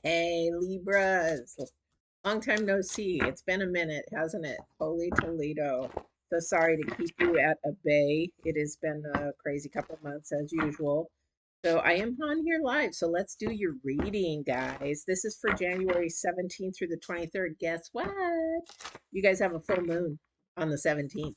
Hey, Libras. Long time no see. It's been a minute, hasn't it? Holy Toledo. So sorry to keep you at a bay. It has been a crazy couple of months as usual. So I am on here live. So let's do your reading, guys. This is for January 17th through the 23rd. Guess what? You guys have a full moon on the 17th.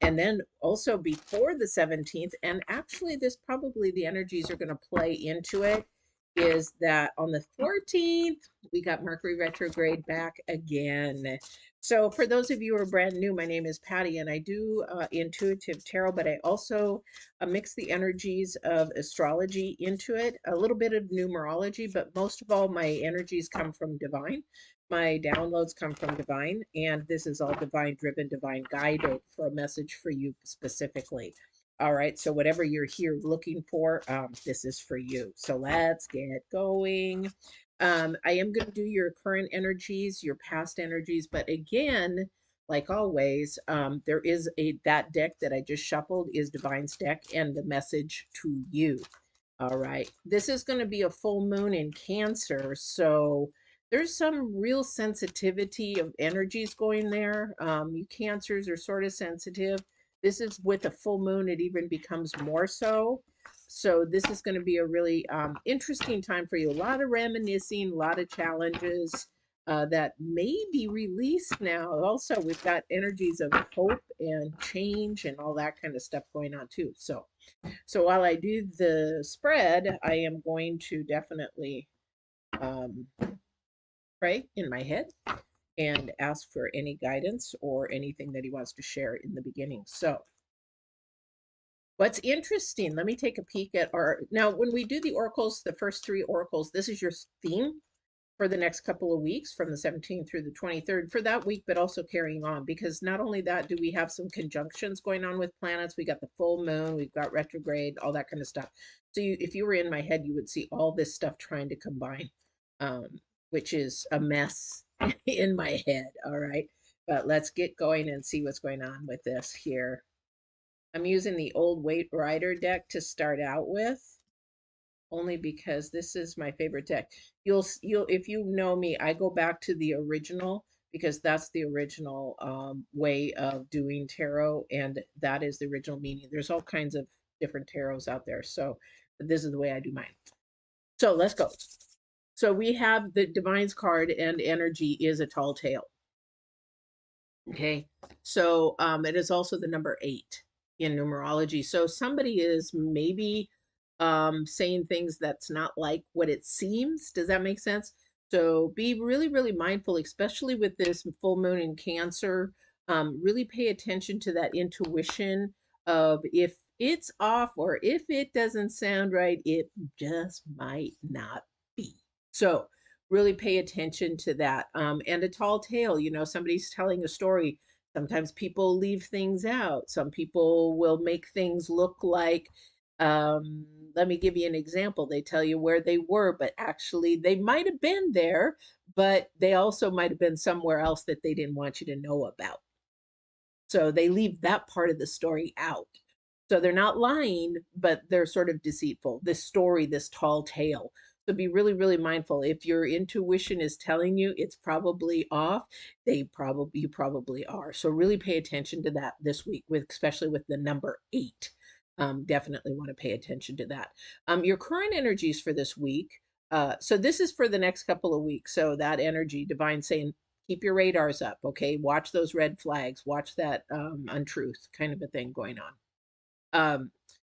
And then also before the 17th, and actually, this probably the energies are going to play into it, is that on the 14th, we got Mercury retrograde back again. So, for those of you who are brand new, my name is Patty, and I do intuitive tarot, but I also mix the energies of astrology into it, a little bit of numerology, but most of all, my energies come from divine. My downloads come from divine, and this is all divine driven, divine guided for a message for you specifically. All right, so whatever you're here looking for, this is for you. So let's get going. I am going to do your current energies, your past energies, but again, like always, there is that deck that I just shuffled is Divine's deck and the message to you. All right, this is going to be a full moon in Cancer, so there's some real sensitivity of energies going there. You Cancers are sort of sensitive. This is with a full moon, it even becomes more so. So this is going to be a really interesting time for you. A lot of reminiscing, a lot of challenges that may be released now. Also, we've got energies of hope and change and all that kind of stuff going on too. So while I do the spread, I am going to definitely um, pray in my head and ask for any guidance or anything that he wants to share in the beginning. So, what's interesting, let me take a peek at our. Now, when we do the oracles, the first three oracles, this is your theme for the next couple of weeks from the 17th through the 23rd for that week, but also carrying on because not only that, do we have some conjunctions going on with planets. We got the full moon, we've got retrograde, all that kind of stuff. So, if you were in my head, you would see all this stuff trying to combine, um, which is a mess in my head. All right. But let's get going and see what's going on with this here. I'm using the old Weight Rider deck to start out with, only because this is my favorite deck. You'll if you know me, I go back to the original because that's the original way of doing tarot, and that is the original meaning. There's all kinds of different tarots out there, so but this is the way I do mine. So let's go. So we have the Divine's card, and energy is a tall tale. Okay, so it is also the number 8 in numerology. So somebody is maybe saying things that's not like what it seems. Does that make sense? So be really, really mindful, especially with this full moon in Cancer. Really pay attention to that intuition of if it's off or if it doesn't sound right, it just might not be. So really pay attention to that. And a tall tale, somebody's telling a story. Sometimes people leave things out. Some people will make things look like, um, let me give you an example. They tell you where they were, but actually they might have been there, but they also might have been somewhere else that they didn't want you to know about. So they leave that part of the story out. So they're not lying, but they're sort of deceitful. This story, this tall tale. So be really, really mindful. If your intuition is telling you it's probably off, you probably are. So really pay attention to that this week, with especially with the number 8. Definitely want to pay attention to that. Your current energies for this week. So this is for the next couple of weeks. So that energy, divine saying, keep your radars up. Okay, watch those red flags. Watch that untruth kind of a thing going on. Um,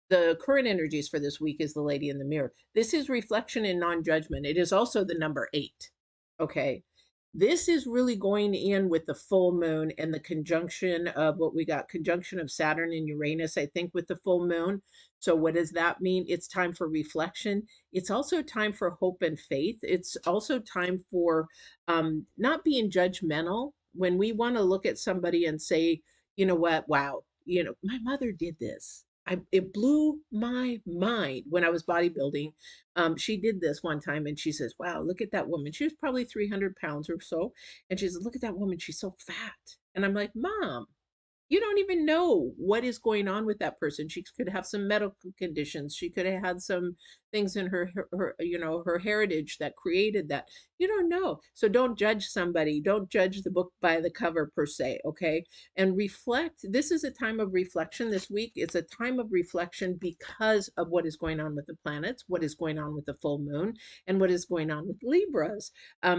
the current energies for this week is the Lady in the Mirror. This is reflection and non-judgment. It is also the number 8. Okay. This is really going in with the full moon and the conjunction of what we got, conjunction of Saturn and Uranus, I think, with the full moon. So what does that mean? It's time for reflection. It's also time for hope and faith. It's also time for not being judgmental. When we want to look at somebody and say, you know what, wow, my mother did this. It blew my mind when I was bodybuilding. She did this one time and she says, wow, look at that woman. She was probably 300 pounds or so. And she says, look at that woman. She's so fat. And I'm like, Mom, You don't even know what is going on with that person. She could have some medical conditions. She could have had some things in her her heritage that created that. You don't know. So don't judge somebody. Don't judge the book by the cover per se, okay? And reflect. This is a time of reflection this week. It's a time of reflection because of what is going on with the planets, what is going on with the full moon, and what is going on with Libras.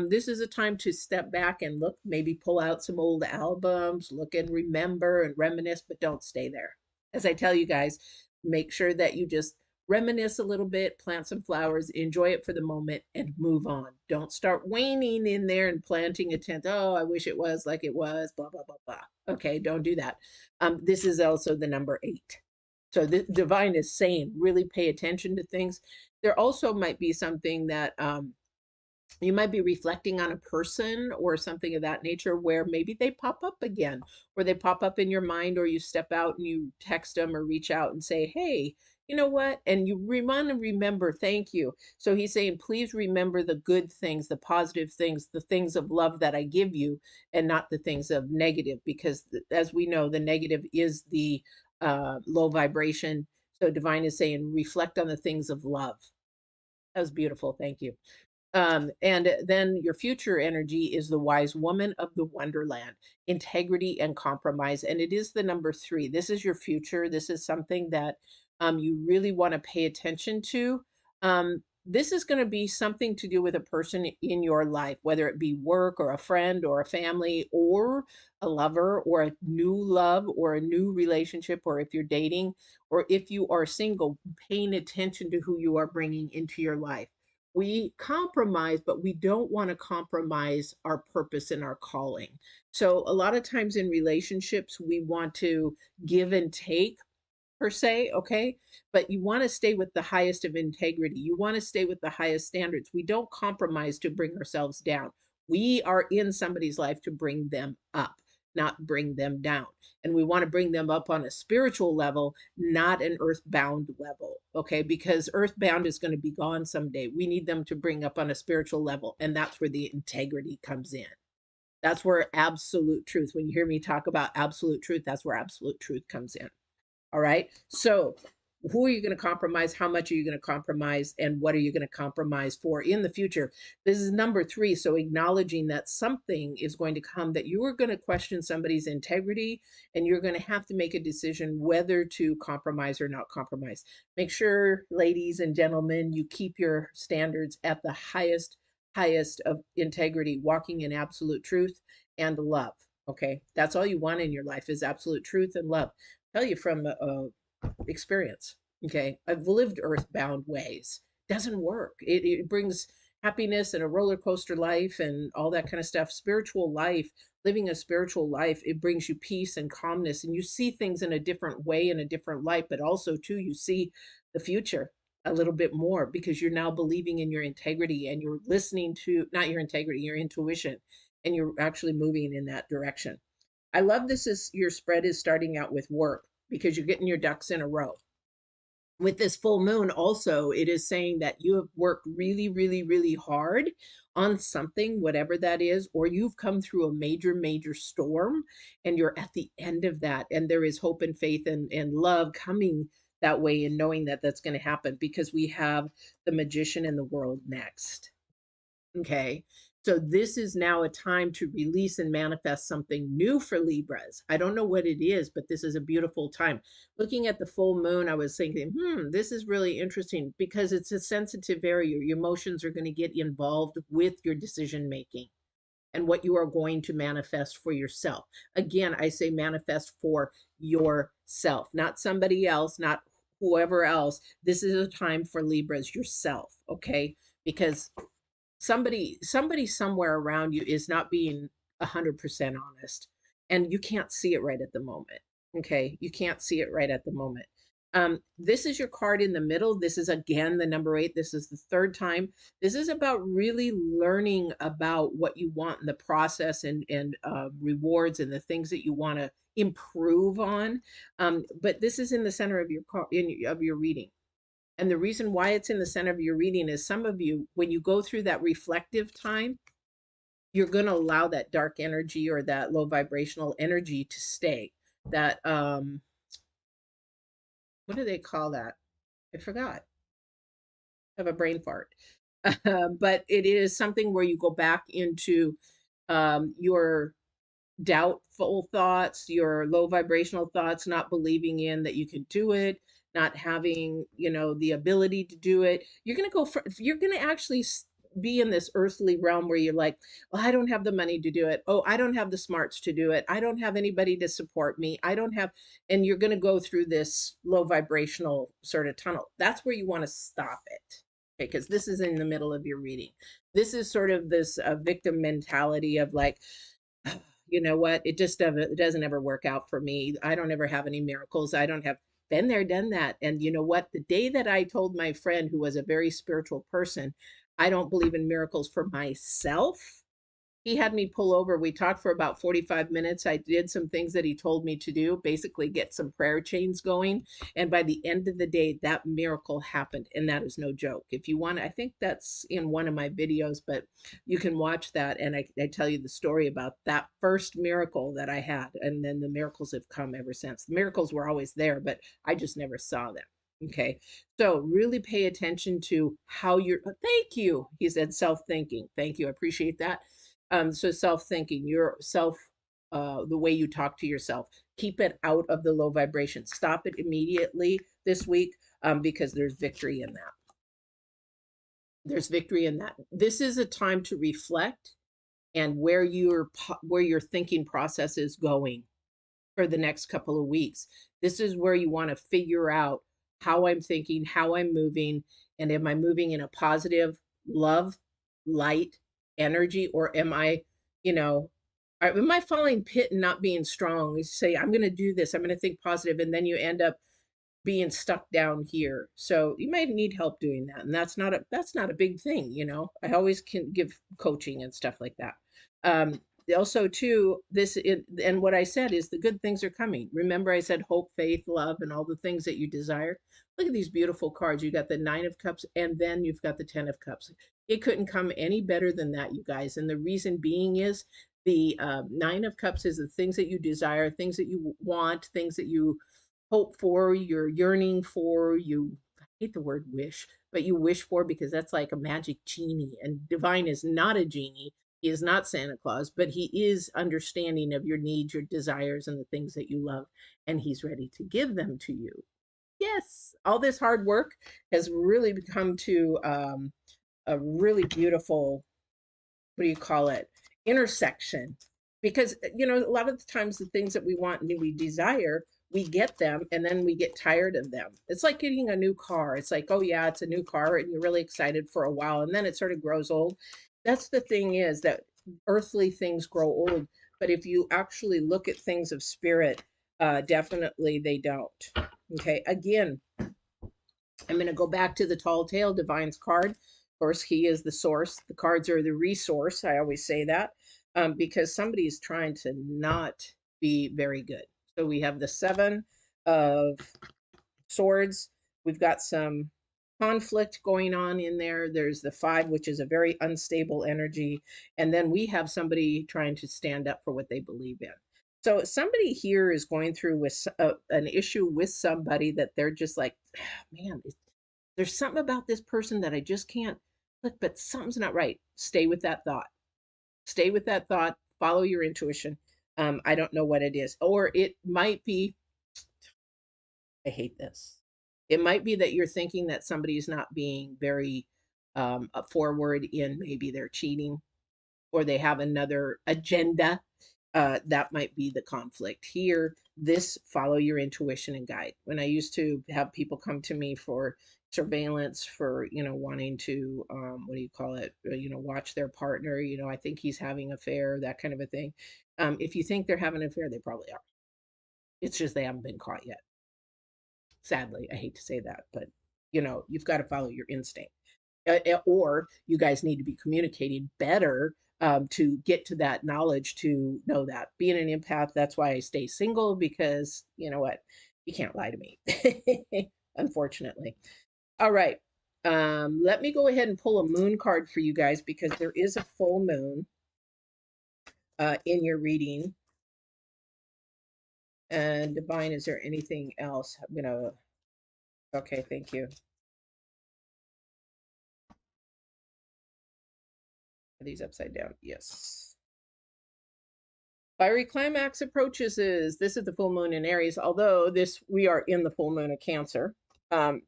This is a time to step back and look, maybe pull out some old albums, look and remember and reminisce, but don't stay there. As I tell you guys, make sure that you just reminisce a little bit, plant some flowers, enjoy it for the moment, and move on. Don't start waning in there and planting a tent. Oh, I wish it was like it was, blah, blah, blah, blah. Okay, don't do that. This is also the number 8. So the divine is saying, really pay attention to things. There also might be something that you might be reflecting on a person or something of that nature where maybe they pop up again, or they pop up in your mind, or you step out and you text them or reach out and say, hey, you know what? And you want to remember, thank you. So he's saying, please remember the good things, the positive things, the things of love that I give you, and not the things of negative, because as we know, the negative is the low vibration. So divine is saying, reflect on the things of love. That was beautiful. Thank you. And then your future energy is the wise woman of the wonderland, integrity and compromise. And it is the number 3. This is your future. This is something that you really want to pay attention to. This is going to be something to do with a person in your life, whether it be work or a friend or a family or a lover or a new love or a new relationship, or if you're dating or if you are single, paying attention to who you are bringing into your life. We compromise, but we don't want to compromise our purpose and our calling. So, a lot of times in relationships, we want to give and take per se, okay? But you want to stay with the highest of integrity. You want to stay with the highest standards. We don't compromise to bring ourselves down. We are in somebody's life to bring them up, not bring them down. And we want to bring them up on a spiritual level, not an earthbound level, okay? Because earthbound is going to be gone someday. We need them to bring up on a spiritual level. And that's where the integrity comes in. That's where absolute truth, when you hear me talk about absolute truth, that's where absolute truth comes in. All right. So, who are you going to compromise? How much are you going to compromise? And what are you going to compromise for in the future? This is number 3. So, acknowledging that something is going to come that you are going to question somebody's integrity, and you're going to have to make a decision whether to compromise or not compromise. Make sure, ladies and gentlemen, you keep your standards at the highest of integrity, walking in absolute truth and love. Okay. That's all you want in your life is absolute truth and love. Tell you from experience. Okay, I've lived earthbound ways. Doesn't work. It brings happiness and a roller coaster life and all that kind of stuff. Spiritual life, living a spiritual life, it brings you peace and calmness, and you see things in a different way, in a different light. But also too, you see the future a little bit more because you're now believing in your integrity, and you're listening to not your integrity, your intuition, and you're actually moving in that direction. I love this is your spread is starting out with work because you're getting your ducks in a row. With this full moon, also, it is saying that you have worked really, really, really hard on something, whatever that is, or you've come through a major, major storm and you're at the end of that. And there is hope and faith and love coming that way, and knowing that that's going to happen because we have the magician in the world next. Okay. So this is now a time to release and manifest something new for Libras. I don't know what it is, but this is a beautiful time. Looking at the full moon, I was thinking, this is really interesting because it's a sensitive area. Your emotions are going to get involved with your decision making and what you are going to manifest for yourself. Again, I say manifest for yourself, not somebody else, not whoever else. This is a time for Libras, yourself, okay? Because somebody somewhere around you is not being 100% honest, and you can't see it right at the moment. Okay, you can't see it right at the moment. This is your card in the middle. This is again the number 8. This is the 3rd time. This is about really learning about what you want in the process, and rewards and the things that you want to improve on. But this is in the center of of your reading. And the reason why it's in the center of your reading is some of you, when you go through that reflective time, you're going to allow that dark energy or that low vibrational energy to stay. that what do they call that? I forgot. I have a brain fart. But it is something where you go back into your doubtful thoughts, your low vibrational thoughts, not believing in that you can do it, not having, the ability to do it. You're going to actually be in this earthly realm where you're like, well, I don't have the money to do it. Oh, I don't have the smarts to do it. I don't have anybody to support me. I don't have, and you're going to go through this low vibrational sort of tunnel. That's where you want to stop it. Okay, because this is in the middle of your reading. This is sort of this victim mentality of like, you know what, it doesn't ever work out for me. I don't ever have any miracles. I don't have been there, done that. And you know what, the day that I told my friend who was a very spiritual person, I don't believe in miracles for myself, he had me pull over. We talked for about 45 minutes. I did some things that he told me to do, basically get some prayer chains going. And by the end of the day, that miracle happened. And that is no joke. If you want, I think that's in one of my videos, but you can watch that. And I tell you the story about that first miracle that I had. And then the miracles have come ever since. The miracles were always there, but I just never saw them. Okay. So really pay attention to how you're, thank you. He said self thinking. Thank you. I appreciate that. So self-thinking, the way you talk to yourself, keep it out of the low vibration. Stop it immediately this week, because there's victory in that. There's victory in that. This is a time to reflect and where your thinking process is going for the next couple of weeks. This is where you want to figure out how I'm thinking, how I'm moving, and am I moving in a positive, love, light energy, or you know, am I falling pit and not being strong? You say, I'm going to do this, I'm going to think positive, and then you end up being stuck down here. So you might need help doing that. And that's not a big thing, I always can give coaching and stuff like that. Um, Also too, and what I said is the good things are coming. Remember I said hope, faith, love, and all the things that you desire. Look at these beautiful cards. You got the 9 of Cups, and then you've got the 10 of Cups. It couldn't come any better than that, you guys. And the reason being is the 9 of Cups is the things that you desire, things that you want, things that you hope for, you're yearning for, I hate the word wish, but you wish for, because that's like a magic genie. And divine is not a genie. He is not Santa Claus, but he is understanding of your needs, your desires, and the things that you love. And he's ready to give them to you. Yes, all this hard work has really become to a really beautiful, what do you call it, intersection. Because a lot of the times the things that we want and we desire, we get them and then we get tired of them. It's like getting a new car. It's like, oh yeah, it's a new car, and you're really excited for a while, and then it sort of grows old. That's the thing, is that earthly things grow old, but if you actually look at things of spirit, definitely they don't. Okay, again, I'm going to go back to the Tall Tale Divine's card. Of course, he is the source. The cards are the resource. I always say that, because somebody is trying to not be very good. So we have the 7 of Swords. We've got some conflict going on in there. There's the 5, which is a very unstable energy. And then we have somebody trying to stand up for what they believe in. So somebody here is going through with an issue with somebody that they're just like, man, there's something about this person that I just can't look, but something's not right. Stay with that thought. Stay with that thought. Follow your intuition. I don't know what it is. Or it might be, I hate this. It might be that you're thinking that somebody's not being very forward in, maybe they're cheating or they have another agenda. That might be the conflict here. This, follow your intuition and guide. When I used to have people come to me for surveillance, for wanting to what do you call it, watch their partner, I think he's having an affair, that kind of a thing. If you think they're having an affair, they probably are. It's just they haven't been caught yet. Sadly, I hate to say that, but you've got to follow your instinct. Or you guys need to be communicating better, to get to that knowledge, to know that. Being an empath, that's why I stay single, because you know what? You can't lie to me, unfortunately. All right. Let me go ahead and pull a moon card for you guys, because there is a full moon in your reading. And Divine, is there anything else? I'm gonna, okay, thank you. Are these upside down? Yes. Fiery climax approaches is this is the full moon in Aries, although this we are in the full moon of Cancer.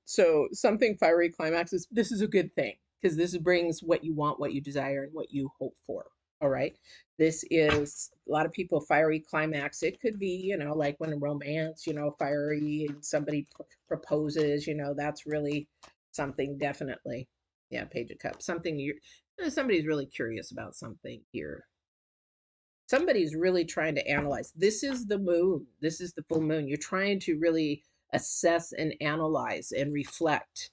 So something fiery climaxes, this is a good thing because this brings what you want, what you desire, and what you hope for. All right. This is a lot of people fiery climax. It could be, like when a romance, fiery and somebody proposes, that's really something definitely. Yeah, Page of Cups. Something somebody's really curious about something here. Somebody's really trying to analyze. This is the moon. This is the full moon. You're trying to really assess and analyze and reflect.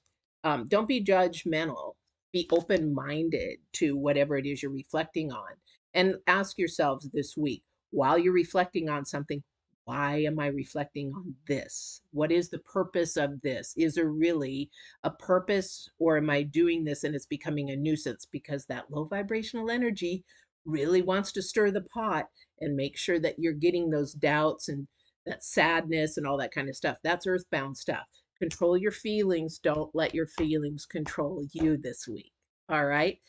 Don't be judgmental. Be open minded to whatever it is you're reflecting on. And ask yourselves this week, while you're reflecting on something, why am I reflecting on this? What is the purpose of this? Is there really a purpose, or am I doing this and it's becoming a nuisance because that low vibrational energy really wants to stir the pot and make sure that you're getting those doubts and that sadness and all that kind of stuff. That's earthbound stuff. Control your feelings. Don't let your feelings control you this week. All right.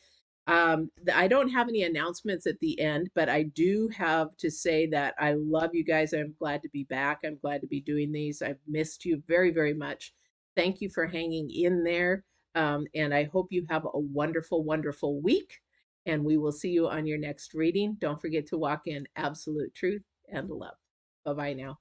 I don't have any announcements at the end, but I do have to say that I love you guys. I'm glad to be back. I'm glad to be doing these. I've missed you very, very much. Thank you for hanging in there. And I hope you have a wonderful, wonderful week. And we will see you on your next reading. Don't forget to walk in absolute truth and love. Bye bye now.